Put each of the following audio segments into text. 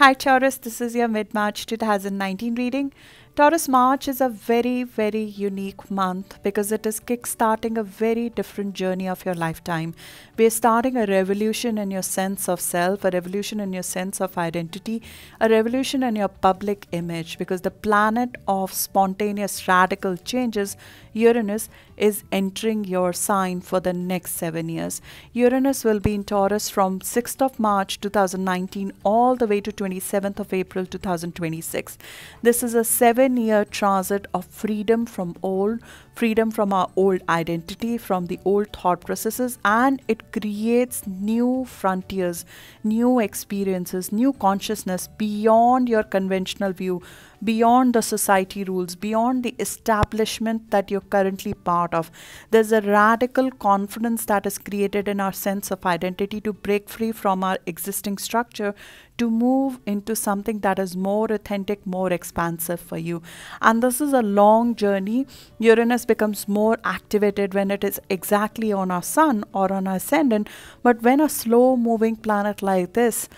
Hi Taurus, this is your mid-March 2019 reading. Taurus, March is a very, very unique month because it is kick-starting a very different journey of your lifetime. We are starting a revolution in your sense of self, a revolution in your sense of identity, a revolution in your public image, because the planet of spontaneous radical changes, Uranus, is entering your sign for the next 7 years. Uranus will be in Taurus from 6th of March 2019 all the way to 27th of April 2026. This is a 7-year transit of freedom from our old identity, from the old thought processes, and it creates new frontiers, new experiences, new consciousness beyond your conventional view, beyond the society rules, beyond the establishment that you're currently part of. There's a radical confidence that is created in our sense of identity to break free from our existing structure, to move into something that is more authentic, more expansive for you. And this is a long journey. Uranus becomes more activated when it is exactly on our sun or on our ascendant. But when a slow moving planet like this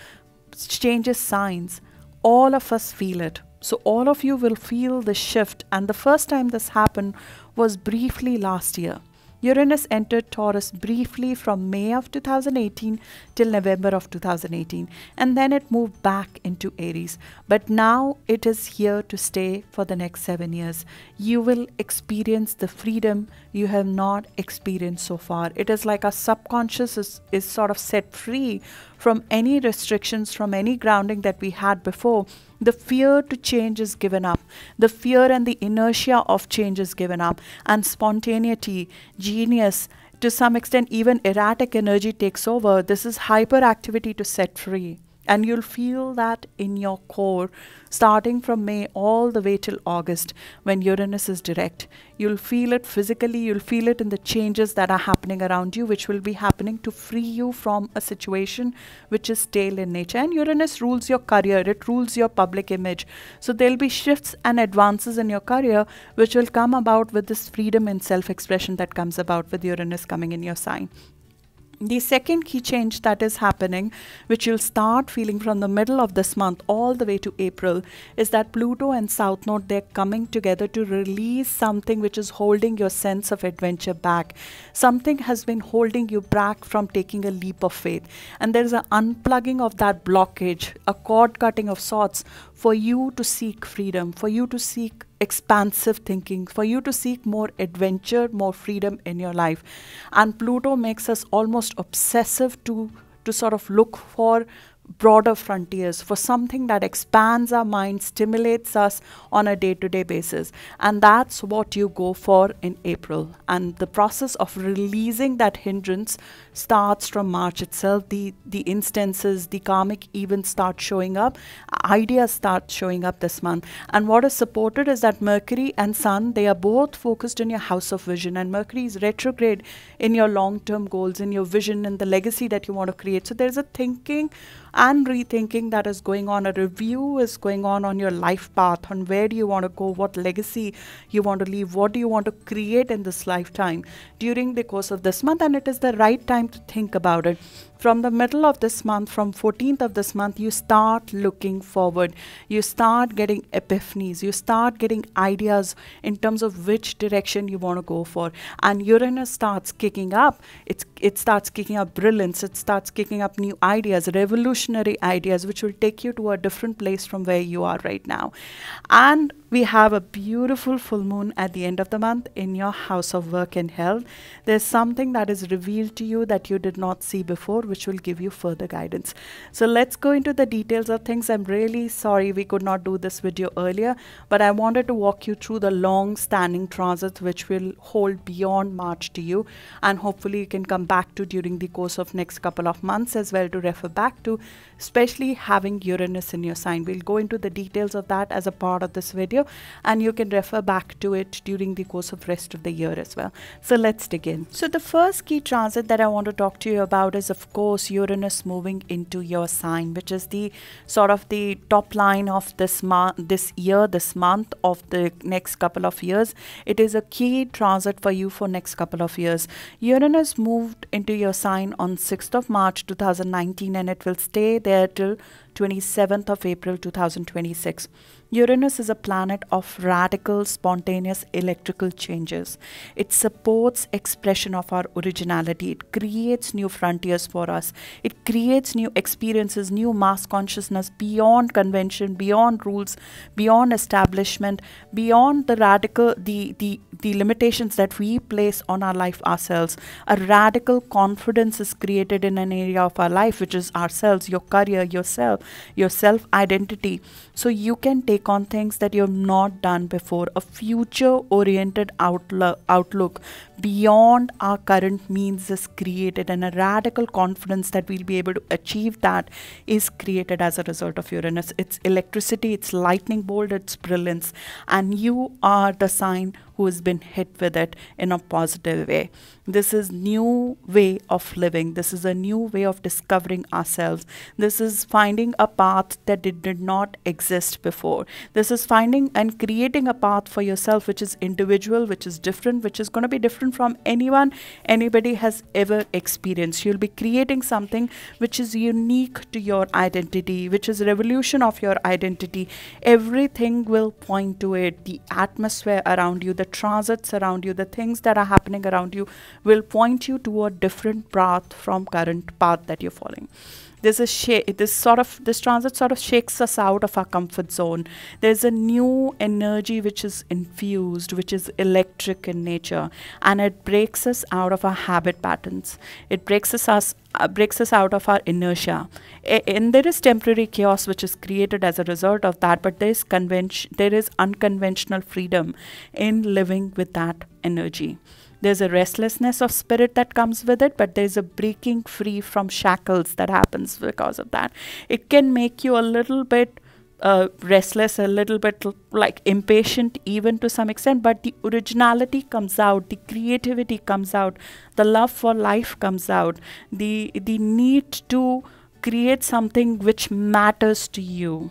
changes signs, all of us feel it. So all of you will feel the shift. And the first time this happened was briefly last year. Uranus entered Taurus briefly from May of 2018 till November of 2018, and then it moved back into Aries. But now it is here to stay for the next 7 years. You will experience the freedom you have not experienced so far. It is like our subconscious is sort of set free from any restrictions, from any grounding that we had before. The fear to change is given up. The fear and the inertia of change is given up. And spontaneity, genius, to some extent even erratic energy takes over. This is hyperactivity to set free. And you'll feel that in your core starting from May all the way till August when Uranus is direct. You'll feel it physically, you'll feel it in the changes that are happening around you, which will be happening to free you from a situation which is stale in nature. And Uranus rules your career, it rules your public image. So there'll be shifts and advances in your career which will come about with this freedom and self-expression that comes about with Uranus coming in your sign. The second key change that is happening, which you'll start feeling from the middle of this month all the way to April, is that Pluto and South Node, they're coming together to release something which is holding your sense of adventure back. Something has been holding you back from taking a leap of faith. And there's an unplugging of that blockage, a cord cutting of sorts for you to seek freedom, for you to seek expansive thinking, for you to seek more adventure, more freedom in your life. And Pluto makes us almost obsessive to sort of look for broader frontiers, for something that expands our mind, stimulates us on a day-to-day basis. And that's what you go for in April. And the process of releasing that hindrance starts from March itself. The instances, the karmic events start showing up, ideas start showing up this month. And what is supported is that Mercury and Sun, they are both focused in your house of vision, and Mercury is retrograde in your long-term goals, in your vision and the legacy that you want to create. So there's a thinking and rethinking that is going on. A review is going on your life path, on where do you want to go, what legacy you want to leave, what do you want to create in this lifetime during the course of this month. And it is the right time to think about it. From the middle of this month, from 14th of this month, you start looking forward. You start getting epiphanies. You start getting ideas in terms of which direction you want to go for. And Uranus starts kicking up. It starts kicking up brilliance. It starts kicking up new ideas, revolutionary ideas, which will take you to a different place from where you are right now. And we have a beautiful full moon at the end of the month in your house of work and health. There's something that is revealed to you that you did not see before, which will give you further guidance. So let's go into the details of things. I'm really sorry we could not do this video earlier, but I wanted to walk you through the long-standing transits which will hold beyond March to you, and hopefully you can come back to during the course of next couple of months as well to refer back to, especially having Uranus in your sign. We'll go into the details of that as a part of this video, and you can refer back to it during the course of rest of the year as well. So let's begin. So the first key transit that I want to talk to you about is, of course, Uranus moving into your sign, which is the sort of the top line of this month, this month of the next couple of years. It is a key transit for you for next couple of years. Uranus moved into your sign on 6th of March 2019, and it will stay there till 27th of April 2026. Uranus is a planet of radical, spontaneous electrical changes. It supports expression of our originality. It creates new frontiers for us. It creates new experiences, new mass consciousness beyond convention, beyond rules, beyond establishment, beyond the radical, the limitations that we place on our life ourselves. A radical confidence is created in an area of our life, which is ourselves, your career, yourself, your self-identity. So you can take on things that you have not done before, a future-oriented outlook beyond our current means is created, and a radical confidence that we'll be able to achieve that is created as a result of Uranus. It's electricity, it's lightning bolt, it's brilliance, and you are the sign who has been hit with it in a positive way. This is new way of living. This is a new way of discovering ourselves. This is finding a path that it did not exist before. This is finding and creating a path for yourself which is individual, which is different, which is going to be different from anybody has ever experienced. You'll be creating something which is unique to your identity, which is a revolution of your identity. Everything will point to it. The atmosphere around you, the transits around you, the things that are happening around you will point you to a different path from current path that you're following. This transit sort of shakes us out of our comfort zone. There's a new energy which is infused, which is electric in nature, and it breaks us out of our habit patterns. It breaks us out of our inertia. And there is temporary chaos which is created as a result of that, but there is unconventional freedom in living with that energy. There's a restlessness of spirit that comes with it, but there's a breaking free from shackles that happens because of that. It can make you a little bit restless, a little bit like impatient even to some extent, but the originality comes out, the creativity comes out, the love for life comes out, the need to create something which matters to you,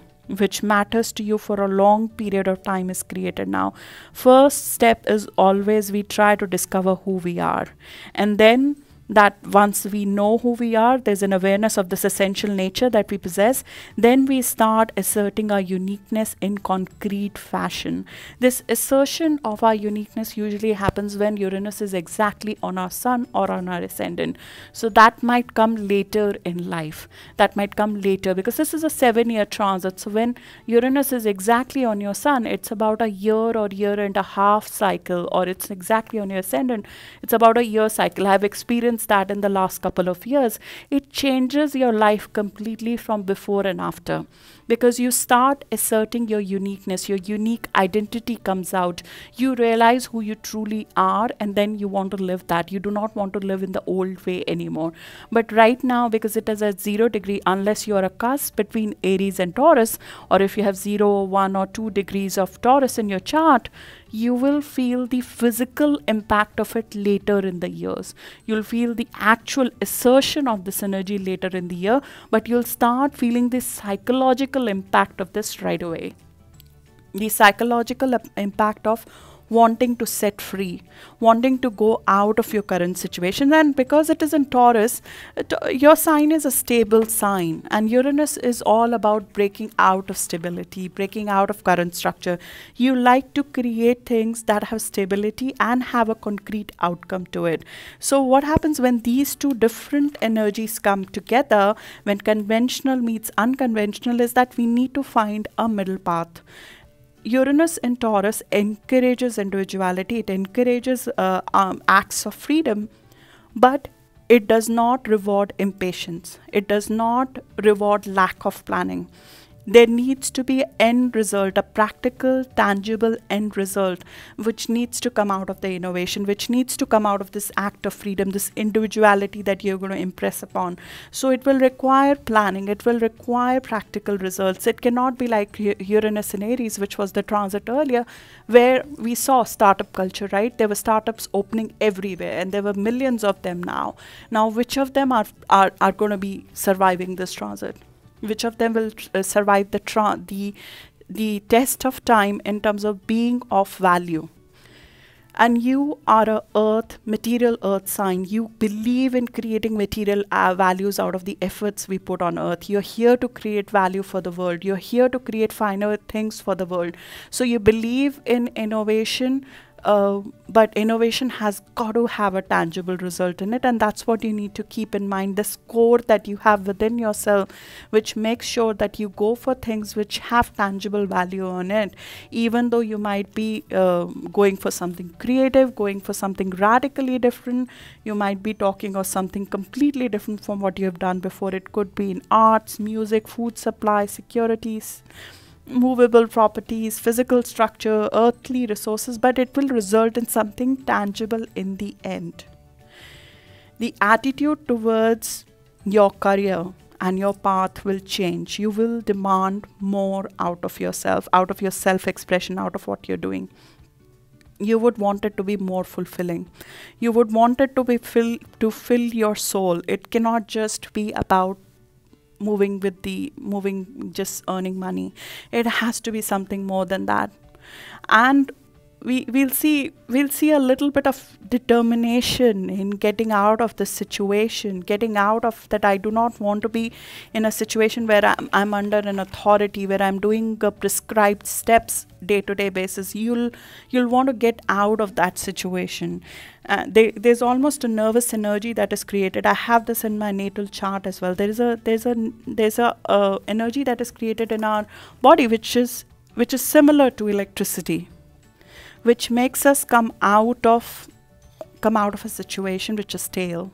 for a long period of time is created now. First step is always we try to discover who we are, and then that once we know who we are, there's an awareness of this essential nature that we possess, then we start asserting our uniqueness in concrete fashion. This assertion of our uniqueness usually happens when Uranus is exactly on our sun or on our ascendant. So that might come later in life. That might come later because this is a 7-year transit. So when Uranus is exactly on your sun, it's about a year or year and a half cycle, or it's exactly on your ascendant, it's about a year cycle. I've experienced that in the last couple of years. It changes your life completely from before and after, because you start asserting your uniqueness, your unique identity comes out. You realize who you truly are, and then you want to live that. You do not want to live in the old way anymore. But right now, because it is at 0 degree, unless you are a cusp between Aries and Taurus, or if you have 0, 1 or 2 degrees of Taurus in your chart, you will feel the physical impact of it later in the years. You'll feel the actual assertion of this energy later in the year, but you'll start feeling the psychological impact of this right away. The psychological impact of wanting to set free, wanting to go out of your current situation. And because it is in Taurus, your sign is a stable sign, and Uranus is all about breaking out of stability, breaking out of current structure. You like to create things that have stability and have a concrete outcome to it. So what happens when these two different energies come together, when conventional meets unconventional, is that we need to find a middle path. Uranus in Taurus encourages individuality, it encourages acts of freedom, but it does not reward impatience. It does not reward lack of planning. There needs to be an end result, a practical, tangible end result, which needs to come out of the innovation, which needs to come out of this act of freedom, this individuality that you're going to impress upon. So it will require planning, it will require practical results. It cannot be like Uranus in Aries, which was the transit earlier, where we saw startup culture, right? There were startups opening everywhere, and there were millions of them now. Now, which of them are going to be surviving this transit? Which of them will survive the test of time in terms of being of value? And you are a material earth sign. You believe in creating material values out of the efforts we put on earth. You're here to create value for the world. You're here to create finer things for the world. So you believe in innovation, but innovation has got to have a tangible result in it, and that's what you need to keep in mind, this core that you have within yourself, which makes sure that you go for things which have tangible value on it, even though you might be going for something creative, going for something radically different. You might be talking of something completely different from what you have done before. It could be in arts, music, food supply, securities, movable properties, physical structure, earthly resources, but it will result in something tangible in the end. The attitude towards your career and your path will change. You will demand more out of yourself, out of your self-expression, out of what you're doing. You would want it to be more fulfilling. You would want it to be fill your soul. It cannot just be about just earning money. It has to be something more than that. And we'll see a little bit of determination in getting out of this situation, getting out of that. I do not want to be in a situation where I'm under an authority, where I'm doing prescribed steps day-to-day basis. You'll want to get out of that situation. There's almost a nervous energy that is created. I have this in my natal chart as well. There's a energy that is created in our body, which is similar to electricity, which makes us come out of a situation which is stale.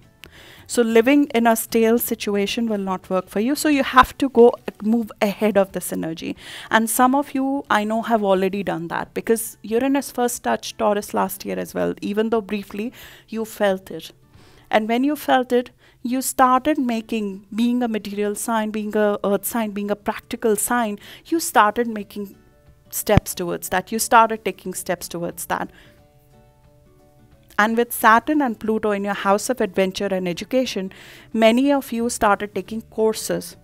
So living in a stale situation will not work for you. So you have to move ahead of this energy. And some of you, I know, have already done that, because Uranus first touched Taurus last year as well. Even though briefly, you felt it. And when you felt it, you started being a material sign, being a earth sign, being a practical sign, you started making steps towards that. You started taking steps towards that. And with Saturn and Pluto in your house of adventure and education, many of you started taking courses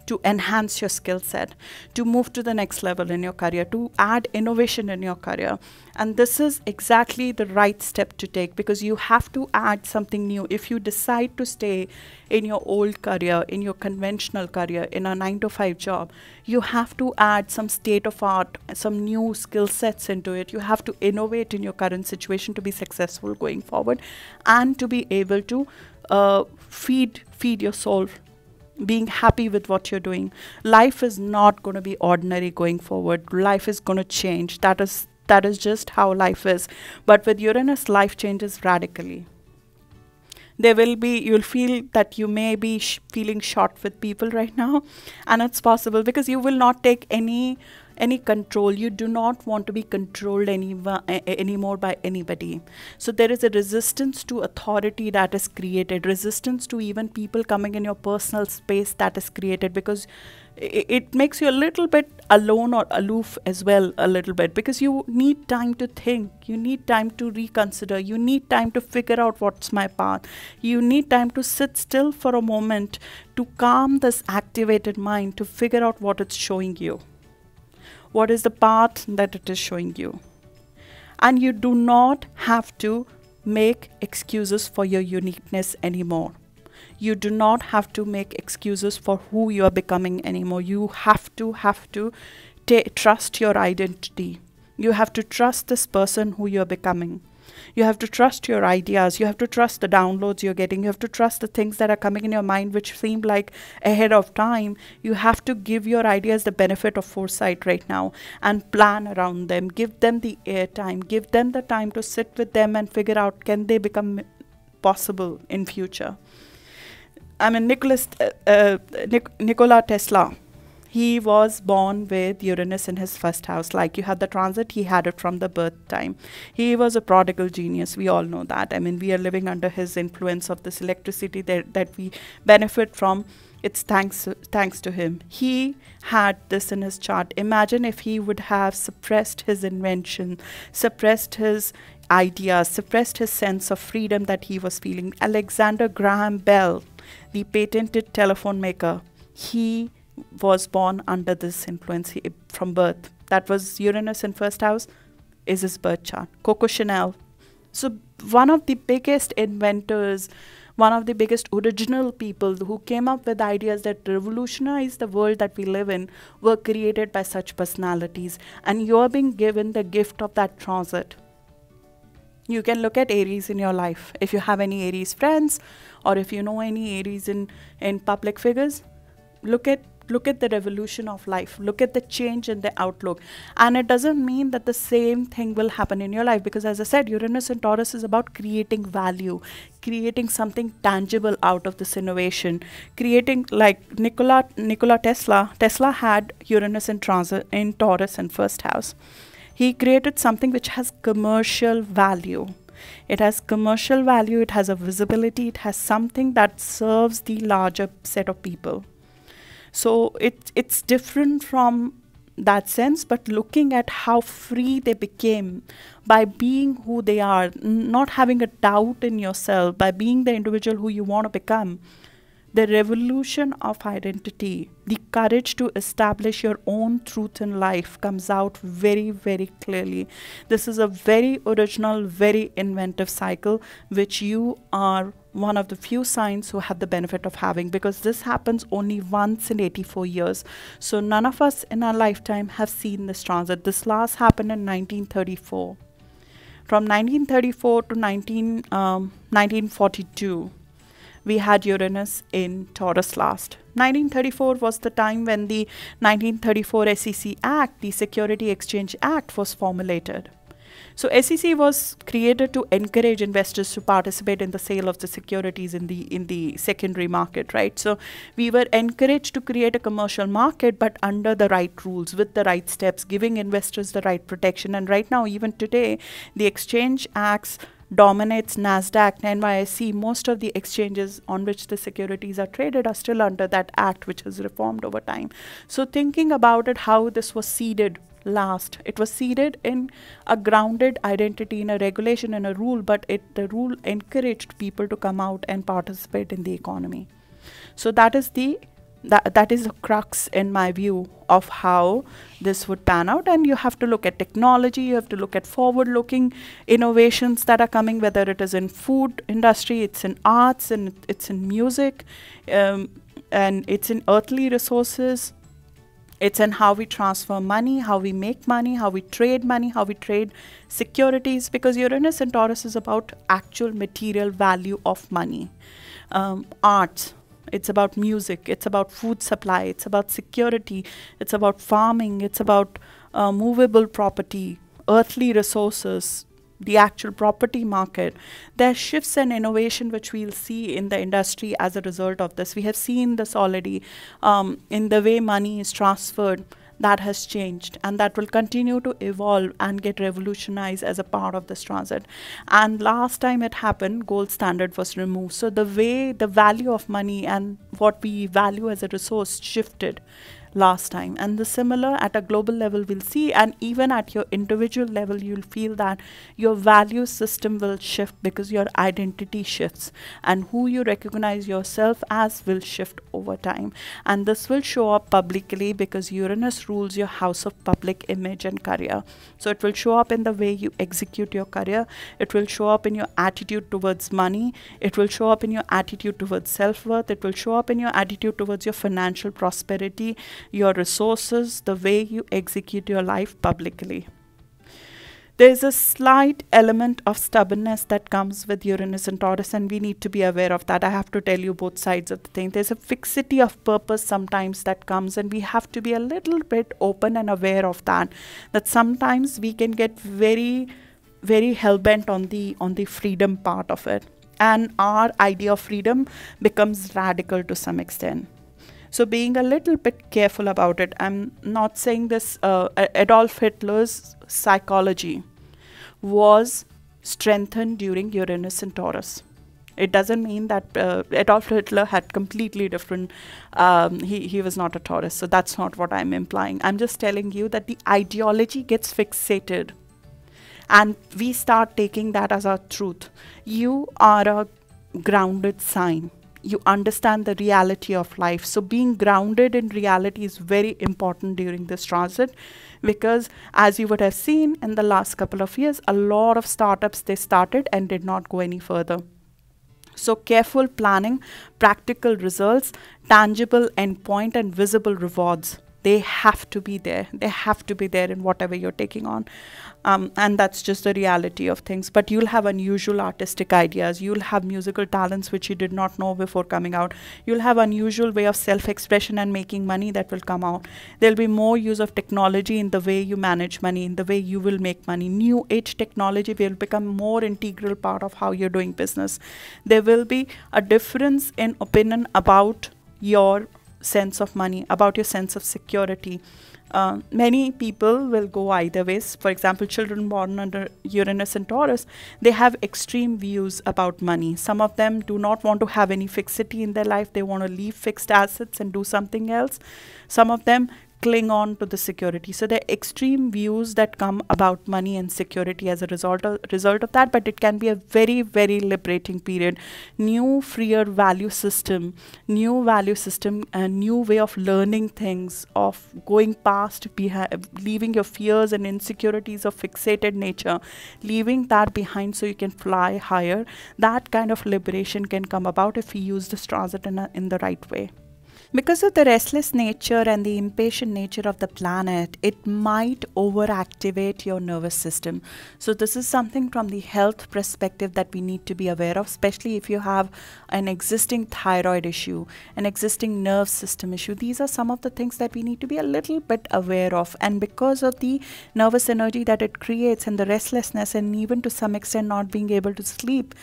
to enhance your skill set, to move to the next level in your career, to add innovation in your career. And this is exactly the right step to take, because you have to add something new. If you decide to stay in your old career, in your conventional career, in a 9-to-5 job, you have to add some state of art, some new skill sets into it. You have to innovate in your current situation to be successful going forward, and to be able to feed your soul, being happy with what you're doing. Life is not going to be ordinary going forward. Life is going to change. That is just how life is. But with Uranus, life changes radically. You'll feel that you may be feeling short with people right now, and it's possible because you will not take any control. You do not want to be controlled anymore by anybody. So there is a resistance to authority that is created, resistance to even people coming in your personal space that is created, because it makes you a little bit alone or aloof as well, a little bit, because you need time to think, you need time to reconsider, you need time to figure out what's my path, you need time to sit still for a moment to calm this activated mind, to figure out what it's showing you. What is the path that it is showing you? And you do not have to make excuses for your uniqueness anymore. You do not have to make excuses for who you are becoming anymore. You have to trust your identity. You have to trust this person who you're becoming. You have to trust your ideas. You have to trust the downloads you're getting. You have to trust the things that are coming in your mind which seem like ahead of time. You have to give your ideas the benefit of foresight right now and plan around them. Give them the airtime. Give them the time to sit with them and figure out, can they become possible in future? I mean, Nikola Tesla, he was born with Uranus in his first house. Like you had the transit, he had it from the birth time. He was a prodigal genius. We all know that. I mean, we are living under his influence of this electricity that we benefit from. It's thanks to him. He had this in his chart. Imagine if he would have suppressed his invention, suppressed his ideas, suppressed his sense of freedom that he was feeling. Alexander Graham Bell, the patented telephone maker, he was born under this influence from birth. That was Uranus in first house, is his birth chart. Coco Chanel, So one of the biggest inventors, one of the biggest original people who came up with ideas that revolutionized the world that we live in were created by such personalities. And you're being given the gift of that transit. You can look at Aries in your life. If you have any Aries friends, or if you know any Aries in public figures, look at the revolution of life. Look at the change in the outlook. And it doesn't mean that the same thing will happen in your life, because as I said, Uranus and Taurus is about creating value, creating something tangible out of this innovation, creating, like Nikola Tesla had Uranus in transit in Taurus in first house. He created something which has commercial value. It has commercial value, it has a visibility, it has something that serves the larger set of people. So it's different from that sense, but looking at how free they became by being who they are, not having a doubt in yourself, by being the individual who you want to become. The revolution of identity, the courage to establish your own truth in life comes out very, very clearly. This is a very original, very inventive cycle, which you are one of the few signs who have the benefit of having, because this happens only once in 84 years. So none of us in our lifetime have seen this transit. This last happened in 1934. From 1934 to 1942. We had Uranus in Taurus last. 1934 was the time when the 1934 SEC Act, the Security Exchange Act, was formulated. So SEC was created to encourage investors to participate in the sale of the securities in the secondary market, right? So we were encouraged to create a commercial market, but under the right rules, with the right steps, giving investors the right protection. And right now, even today, the Exchange Acts dominates NASDAQ, NYSE. Most of the exchanges on which the securities are traded are still under that act, which has reformed over time. So thinking about it, how this was seeded last, it was seeded in a grounded identity, in a regulation, in a rule, but the rule encouraged people to come out and participate in the economy. So that is the crux, in my view, of how this would pan out. And you have to look at technology, you have to look at forward-looking innovations that are coming, whether it is in food industry, it's in arts, and it's in music, and it's in earthly resources. It's in how we transfer money, how we make money, how we trade money, how we trade securities, because Uranus and Taurus is about actual material value of money. Arts. It's about music, it's about food supply, it's about security, it's about farming, it's about movable property, earthly resources, the actual property market. There are shifts and innovation which we'll see in the industry as a result of this. We have seen this already in the way money is transferred. That has changed, and that will continue to evolve and get revolutionized as a part of this transit. And last time it happened, gold standard was removed. So the way the value of money and what we value as a resource shifted last time. And the similar at a global level we'll see, and even at your individual level you'll feel that your value system will shift, because your identity shifts and who you recognize yourself as will shift over time. And this will show up publicly, because Uranus rules your house of public image and career. So it will show up in the way you execute your career, it will show up in your attitude towards money, it will show up in your attitude towards self-worth, it will show up in your attitude towards your financial prosperity, your resources, the way you execute your life publicly. There's a slight element of stubbornness that comes with Uranus and Taurus, and we need to be aware of that. I have to tell you both sides of the thing. There's a fixity of purpose sometimes that comes, and we have to be a little bit open and aware of that. That sometimes we can get very, very hell-bent on the freedom part of it, and our idea of freedom becomes radical to some extent. So being a little bit careful about it. I'm not saying this, Adolf Hitler's psychology was strengthened during Uranus and Taurus. It doesn't mean that Adolf Hitler had completely different, he was not a Taurus. So that's not what I'm implying. I'm just telling you that the ideology gets fixated and we start taking that as our truth. You are a grounded sign. you understand the reality of life. So being grounded in reality is very important during this transit, because as you would have seen in the last couple of years, a lot of startups, they started and did not go any further. So careful planning, practical results, tangible endpoint, and visible rewards, they have to be there. They have to be there in whatever you're taking on. And that's just the reality of things. But you'll have unusual artistic ideas. You'll have musical talents which you did not know before coming out. You'll have unusual way of self-expression and making money that will come out. There'll be more use of technology in the way you manage money, in the way you will make money. New age technology will become more integral part of how you're doing business. There will be a difference in opinion about your sense of money, about your sense of security. Many people will go either ways. For example, children born under Uranus and Taurus, they have extreme views about money. Some of them do not want to have any fixity in their life. They want to leave fixed assets and do something else. Some of them cling on to the security. So there are extreme views that come about money and security as a result of that, but it can be a very, very liberating period. New, freer value system, a new way of learning things, of going past, leaving your fears and insecurities of fixated nature, leaving that behind so you can fly higher. That kind of liberation can come about if you use this transit in the right way. Because of the restless nature and the impatient nature of the planet, it might overactivate your nervous system. So this is something from the health perspective that we need to be aware of, especially if you have an existing thyroid issue, an existing nerve system issue. These are some of the things that we need to be a little bit aware of. And because of the nervous energy that it creates and the restlessness, and even to some extent not being able to sleep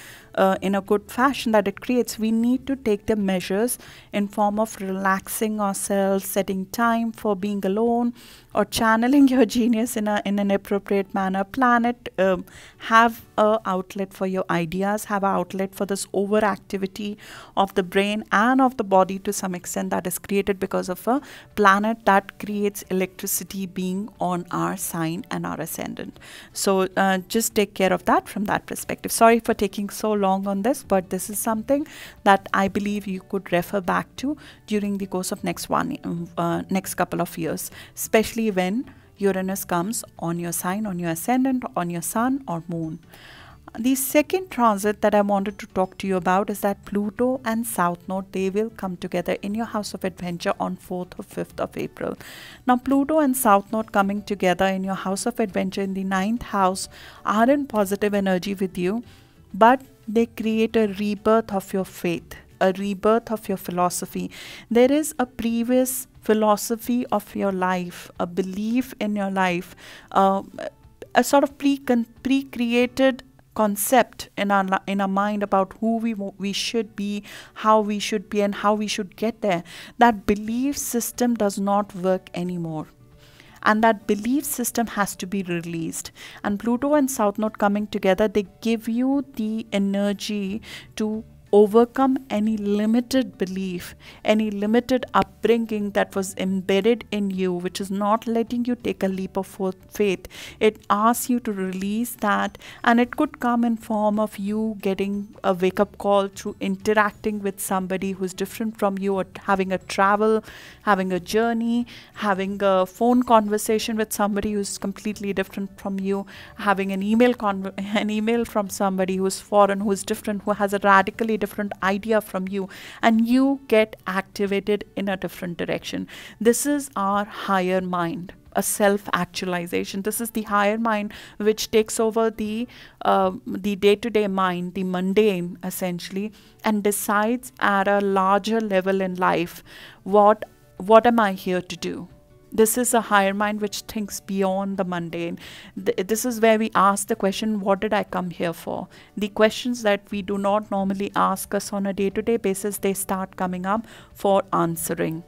in a good fashion that it creates, we need to take the measures in form of relaxing ourselves, setting time for being alone, or channeling your genius in an appropriate manner. Plan it, have an outlet for your ideas, have an outlet for this overactivity of the brain and of the body to some extent that is created because of a planet that creates electricity being on our sign and our ascendant. So just take care of that from that perspective. Sorry for taking so long on this, but this is something that I believe you could refer back to during the course of next couple of years, especially when Uranus comes on your sign, on your ascendant, on your sun or moon. The second transit that I wanted to talk to you about is that Pluto and South Node, they will come together in your house of adventure on 4th or 5th of April. Now Pluto and South Node coming together in your house of adventure in the 9th house are in positive energy with you, but they create a rebirth of your faith, a rebirth of your philosophy. There is a previous philosophy of your life, a belief in your life, a sort of pre-created concept in our mind about who we should be, how we should be, and how we should get there. That belief system does not work anymore. And that belief system has to be released. And Pluto and South Node coming together, they give you the energy to overcome any limited belief, any limited upbringing that was embedded in you, which is not letting you take a leap of faith. It asks you to release that, and it could come in form of you getting a wake-up call through interacting with somebody who's different from you, or having a travel, having a journey, having a phone conversation with somebody who's completely different from you, having an email from somebody who's foreign, who's different, who has a radically different idea from you, and you get activated in a different direction. This is our higher mind, a self-actualization. This is the higher mind which takes over the day-to-day mind, the mundane essentially, and decides at a larger level in life, what am I here to do? This is a higher mind which thinks beyond the mundane. This is where we ask the question, what did I come here for? The questions that we do not normally ask us on a day-to-day basis, they start coming up for answering.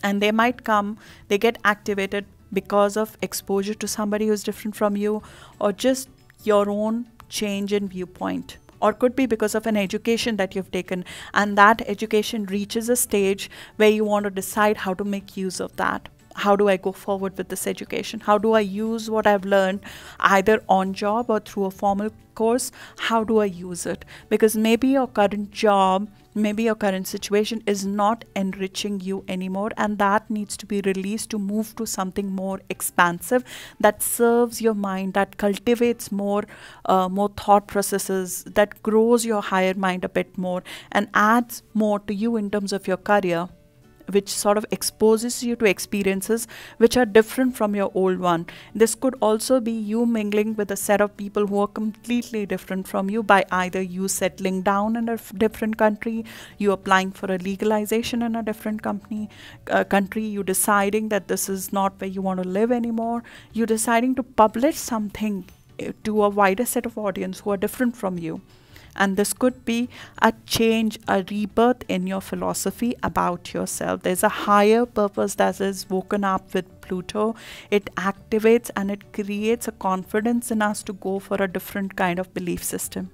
And they might come, they get activated because of exposure to somebody who's different from you, or just your own change in viewpoint. Or could be because of an education that you've taken, and that education reaches a stage where you want to decide how to make use of that. How do I go forward with this education? How do I use what I've learned either on job or through a formal course? How do I use it? Because maybe your current job, maybe your current situation is not enriching you anymore, and that needs to be released to move to something more expansive that serves your mind, that cultivates more thought processes, that grows your higher mind a bit more and adds more to you in terms of your career, which sort of exposes you to experiences which are different from your old one. This could also be you mingling with a set of people who are completely different from you, by either you settling down in a different country, you applying for a legalization in a different country, you deciding that this is not where you want to live anymore, you deciding to publish something to a wider set of audience who are different from you. And this could be a change, a rebirth in your philosophy about yourself. There's a higher purpose that is woken up with Pluto. It activates and it creates a confidence in us to go for a different kind of belief system.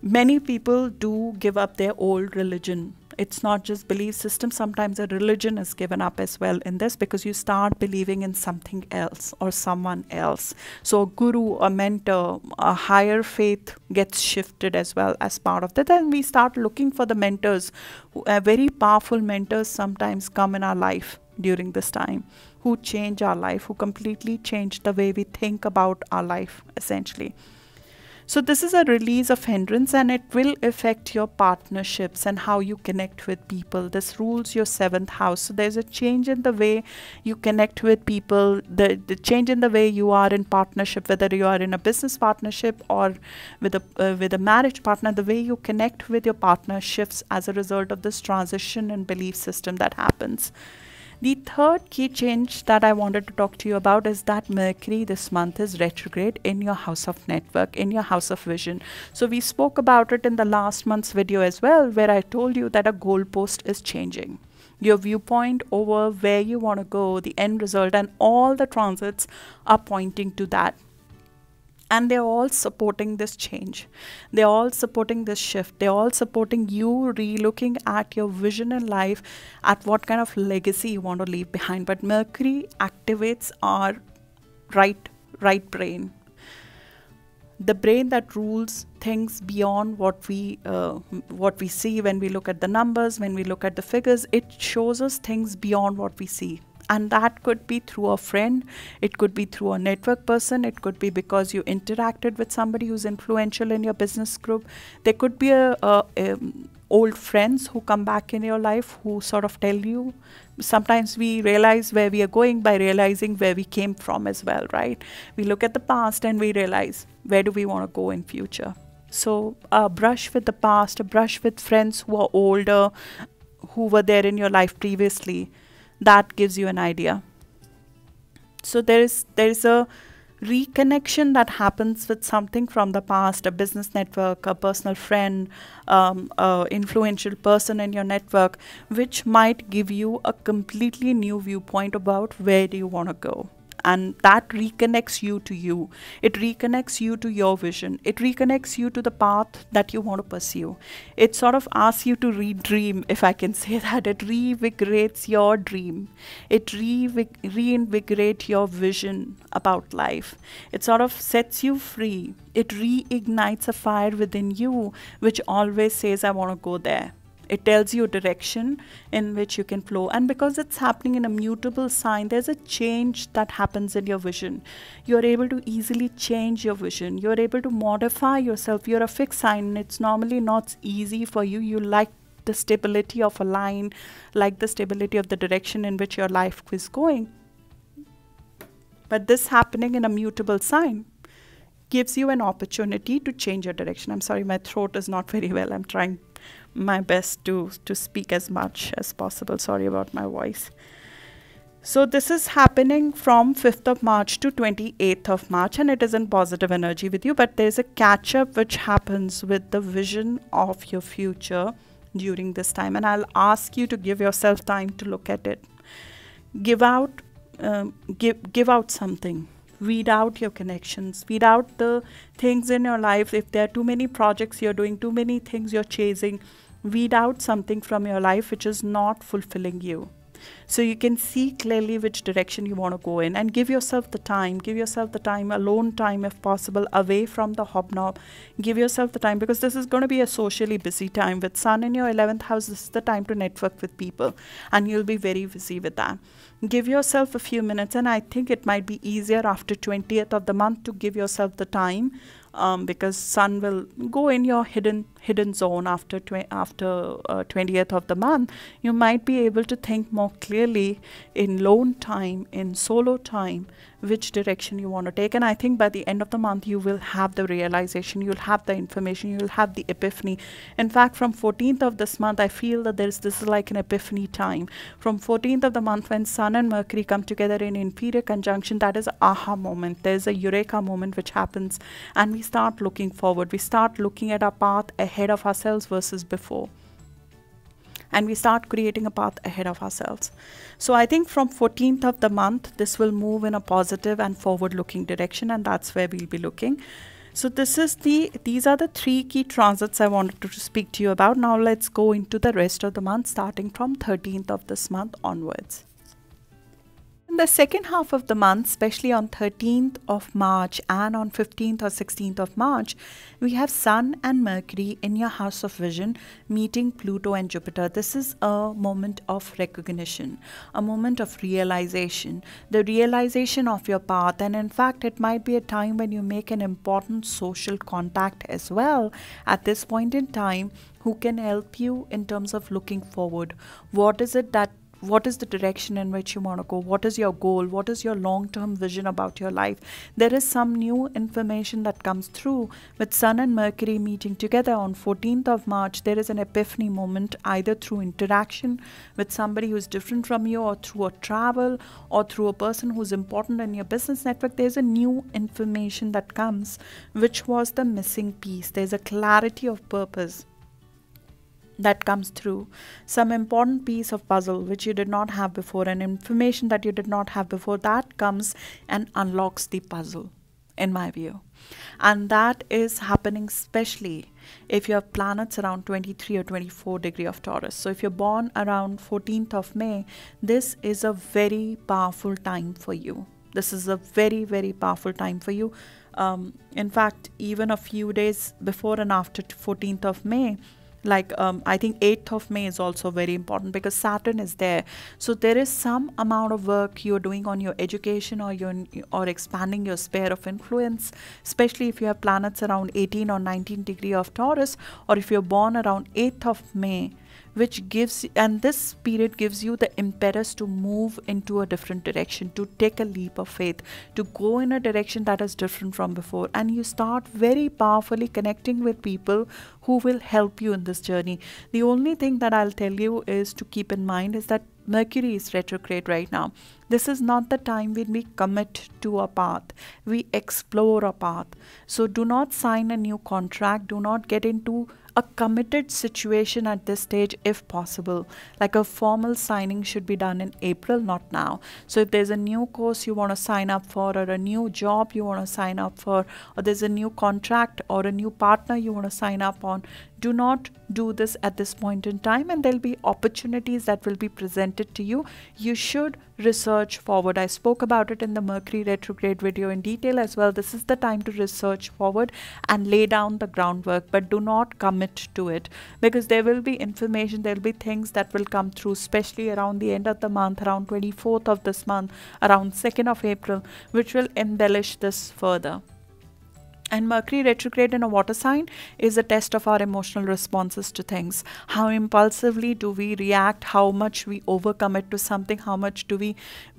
Many people do give up their old religion. It's not just belief system. Sometimes a religion is given up as well in this, because you start believing in something else or someone else. So a guru, a mentor, a higher faith gets shifted as well as part of that. And we start looking for the mentors. Very powerful mentors sometimes come in our life during this time, who change our life, who completely change the way we think about our life, essentially. So this is a release of hindrance, and it will affect your partnerships and how you connect with people. This rules your 7th house. So there's a change in the way you connect with people, the change in the way you are in partnership, whether you are in a business partnership or with a marriage partner. The way you connect with your partner shifts as a result of this transition and belief system that happens. The third key change that I wanted to talk to you about is that Mercury this month is retrograde in your house of network, in your house of vision. So we spoke about it in the last month's video as well, where I told you that a goalpost is changing. Your viewpoint over where you want to go, the end result, and all the transits are pointing to that. And they're all supporting this change. They're all supporting this shift. They're all supporting you re-looking at your vision in life, at what kind of legacy you want to leave behind. But Mercury activates our right brain. The brain that rules things beyond what we see when we look at the numbers, when we look at the figures. It shows us things beyond what we see. And that could be through a friend, it could be through a network person, it could be because you interacted with somebody who's influential in your business group. There could be old friends who come back in your life who sort of tell you. Sometimes we realize where we are going by realizing where we came from as well, right? We look at the past and we realize, where do we want to go in future? So a brush with the past, a brush with friends who are older, who were there in your life previously, that gives you an idea. So there is a reconnection that happens with something from the past, a business network, a personal friend, influential person in your network, which might give you a completely new viewpoint about where do you want to go. And that reconnects you to you. It reconnects you to your vision. It reconnects you to the path that you want to pursue. It sort of asks you to re-dream, if I can say that. It reinvigorates your dream. It reinvigorates your vision about life. It sort of sets you free. It reignites a fire within you, which always says, I want to go there. It tells you a direction in which you can flow. And because it's happening in a mutable sign, there's a change that happens in your vision. You're able to easily change your vision. You're able to modify yourself. You're a fixed sign, and it's normally not easy for you. You like the stability of a line, like the stability of the direction in which your life is going. But this happening in a mutable sign gives you an opportunity to change your direction. I'm sorry, my throat is not very well. I'm trying my best to speak as much as possible. Sorry about my voice. So this is happening from 5th of March to 28th of March, and it is in positive energy with you. But there's a catch-up which happens with the vision of your future during this time. And I'll ask you to give yourself time to look at it. Give out something. Weed out your connections, weed out the things in your life. If there are too many projects you're doing, too many things you're chasing, weed out something from your life which is not fulfilling you. So you can see clearly which direction you want to go in, and give yourself the time, alone time if possible, away from the hobnob. Give yourself the time, because this is going to be a socially busy time. With Sun in your 11th house, this is the time to network with people, and you'll be very busy with that. Give yourself a few minutes, and I think it might be easier after 20th of the month to give yourself the time, because Sun will go in your hidden zone after 20th of the month. You might be able to think more clearly in lone time, in solo time, which direction you want to take. And I think by the end of the month, you will have the realization, you'll have the information, you'll have the epiphany. In fact, from 14th of this month, I feel that this is like an epiphany time. From 14th of the month, when Sun and Mercury come together in inferior conjunction, that is aha moment. There's a eureka moment which happens, and we start looking forward. We start looking at our path ahead of ourselves versus before. And we start creating a path ahead of ourselves. So I think from 14th of the month, this will move in a positive and forward-looking direction, and that's where we'll be looking. So these are the 3 key transits I wanted to speak to you about. Now let's go into the rest of the month, starting from 13th of this month onwards. In the second half of the month, especially on 13th of March and on 15th or 16th of March, we have Sun and Mercury in your house of vision meeting Pluto and Jupiter. This is a moment of recognition, a moment of realization, the realization of your path. And in fact, it might be a time when you make an important social contact as well at this point in time, who can help you in terms of looking forward. What is the direction in which you want to go? What is your goal? What is your long-term vision about your life? There is some new information that comes through with Sun and Mercury meeting together on 14th of March. There is an epiphany moment, either through interaction with somebody who's different from you, or through a travel, or through a person who's important in your business network. There's a new information that comes, which was the missing piece. There's a clarity of purpose that comes through, some important piece of puzzle which you did not have before, and information that you did not have before, that comes and unlocks the puzzle, in my view. And that is happening especially if you have planets around 23 or 24 degree of Taurus. So if you're born around 14th of May, this is a very powerful time for you. This is a very, very powerful time for you. In fact, even a few days before and after 14th of May, like I think 8th of May is also very important, because Saturn is there. So there is some amount of work you're doing on your education, or expanding your sphere of influence, especially if you have planets around 18 or 19 degree of Taurus, or if you're born around 8th of May, which gives, and this period gives you the impetus to move into a different direction, to take a leap of faith, to go in a direction that is different from before. And you start very powerfully connecting with people who will help you in this journey. The only thing that I'll tell you is to keep in mind is that Mercury is retrograde right now. This is not the time when we commit to a path. We explore a path. So do not sign a new contract. Do not get into a committed situation at this stage if possible. Like a formal signing should be done in April, not now. So if there's a new course you want to sign up for, or a new job you want to sign up for, or there's a new contract or a new partner you want to sign up on, do not do this at this point in time, and there'll be opportunities that will be presented to you. You should research forward. I spoke about it in the Mercury retrograde video in detail as well. This is the time to research forward and lay down the groundwork, but do not commit to it, because there will be information, there will be things that will come through, especially around the end of the month, around 24th of this month, around 2nd of April, which will embellish this further. And Mercury retrograde in a water sign is a test of our emotional responses to things. How impulsively do we react? How much we overcommit to something? How much do we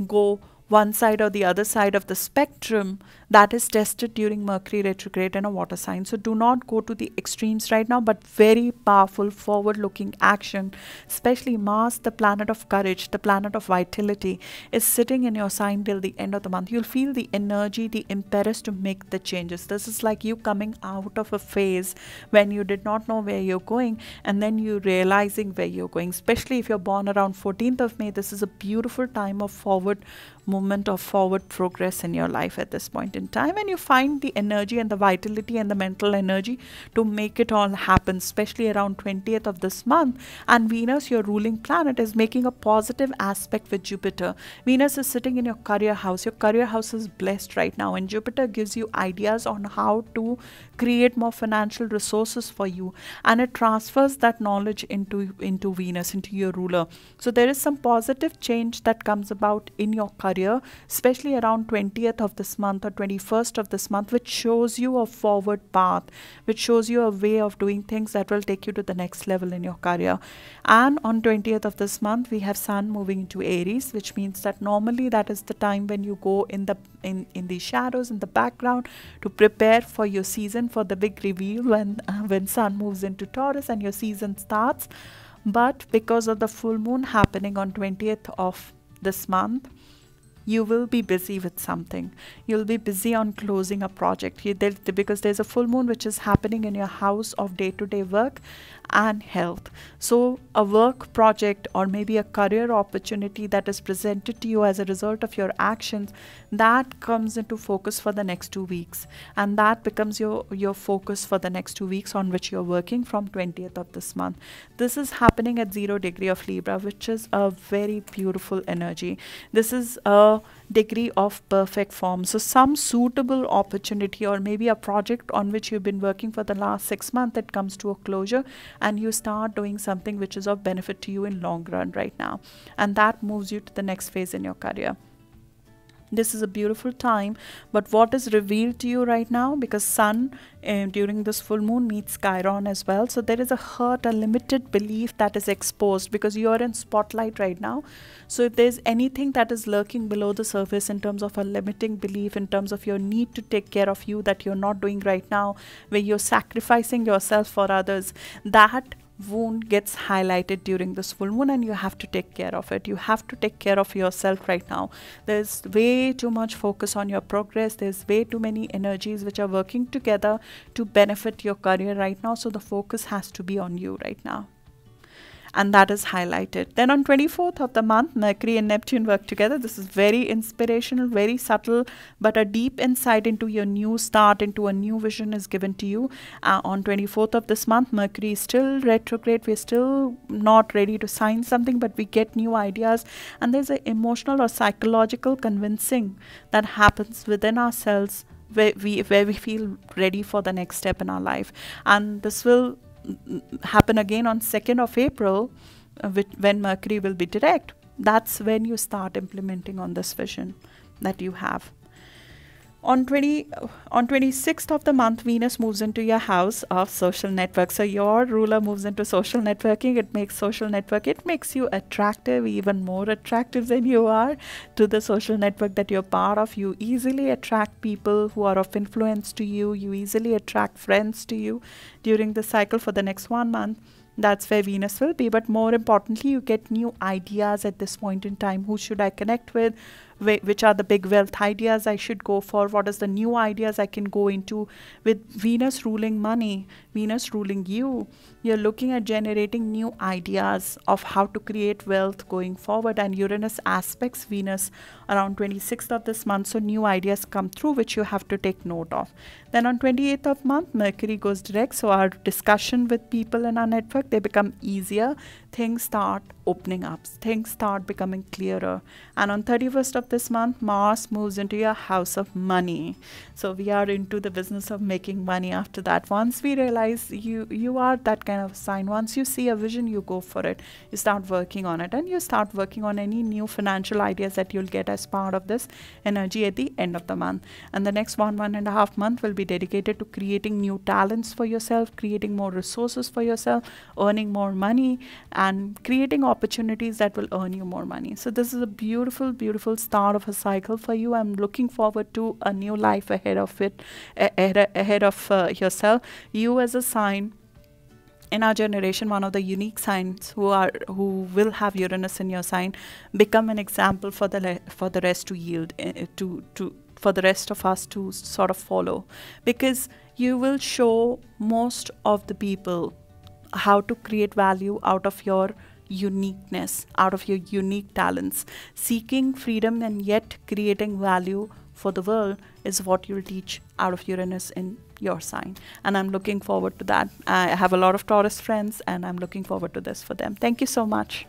go one side or the other side of the spectrum? That is tested during Mercury retrograde in a water sign. So do not go to the extremes right now, but very powerful forward-looking action. Especially Mars, the planet of courage, the planet of vitality, is sitting in your sign till the end of the month. You'll feel the energy, the impetus to make the changes. This is like you coming out of a phase when you did not know where you're going, and then you realizing where you're going. Especially if you're born around 14th of May, this is a beautiful time of forward movement, of forward progress in your life at this point in in time, and you find the energy and the vitality and the mental energy to make it all happen, especially around 20th of this month. And Venus, your ruling planet, is making a positive aspect with Jupiter. Venus is sitting in your career house. Your career house is blessed right now, and Jupiter gives you ideas on how to create more financial resources for you, and it transfers that knowledge into Venus, into your ruler. So there is some positive change that comes about in your career, especially around 20th of this month or 21st of this month, which shows you a forward path, which shows you a way of doing things that will take you to the next level in your career. And on 20th of this month, we have Sun moving into Aries, which means that normally that is the time when you go in the shadows, in the background, to prepare for your season, for the big reveal when Sun moves into Taurus and your season starts. But because of the full moon happening on 20th of this month, you will be busy with something. You'll be busy on closing a project because there's a full moon which is happening in your house of day-to-day work and health. So a work project or maybe a career opportunity that is presented to you as a result of your actions, that comes into focus for the next 2 weeks, and that becomes your focus for the next 2 weeks on which you're working from 20th of this month. This is happening at 0 degree of Libra, which is a very beautiful energy. This is a degree of perfect form. So some suitable opportunity or maybe a project on which you've been working for the last 6 months, that comes to a closure, and you start doing something which is of benefit to you in long run right now, and that moves you to the next phase in your career. This is a beautiful time, but what is revealed to you right now, because Sun during this full moon meets Chiron as well, so there is a hurt, a limited belief that is exposed because you are in spotlight right now. So if there's anything that is lurking below the surface in terms of a limiting belief, in terms of your need to take care of you that you're not doing right now, where you're sacrificing yourself for others, that wound gets highlighted during this full moon, and you have to take care of it. You have to take care of yourself right now. There's way too much focus on your progress. There's way too many energies which are working together to benefit your career right now, so the focus has to be on you right now, and that is highlighted. Then on 24th of the month, Mercury and Neptune work together. This is very inspirational, very subtle, but a deep insight into your new start, into a new vision is given to you. On 24th of this month, Mercury is still retrograde. We're still not ready to sign something, but we get new ideas, and there's an emotional or psychological convincing that happens within ourselves where we feel ready for the next step in our life. And this will happen again on 2nd of April when Mercury will be direct. That's when you start implementing on this vision that you have. On 26th of the month, Venus moves into your house of social network. So your ruler moves into social networking. It makes social network, it makes you attractive, even more attractive than you are to the social network that you're part of. You easily attract people who are of influence to you. You easily attract friends to you during the cycle for the next 1 month. That's where Venus will be. But more importantly, you get new ideas at this point in time. Who should I connect with? Which are the big wealth ideas I should go for? What is the new ideas I can go into? With Venus ruling money, Venus ruling you, you're looking at generating new ideas of how to create wealth going forward. And Uranus aspects Venus around 26th of this month, so new ideas come through which you have to take note of. Then on 28th of month, Mercury goes direct, so our discussion with people in our network, they become easier. Things start opening up, things start becoming clearer. And on 31st of this month, Mars moves into your house of money. So we are into the business of making money after that. Once we realize you are that kind of sign, once you see a vision, you go for it. You start working on it, and you start working on any new financial ideas that you'll get as part of this energy at the end of the month. And the next 1.5 months will be dedicated to creating new talents for yourself, creating more resources for yourself, earning more money, and creating opportunities that will earn you more money. So this is a beautiful, beautiful start of a cycle for you. I'm looking forward to a new life ahead of it, ahead of yourself. You as a sign in our generation, one of the unique signs who will have Uranus in your sign, become an example for the rest to yield for the rest of us to sort of follow, because you will show most of the people how to create value out of your uniqueness, out of your unique talents, seeking freedom and yet creating value for the world is what you'll teach out of Uranus in your sign. And I'm looking forward to that. I have a lot of Taurus friends, and I'm looking forward to this for them. Thank you so much.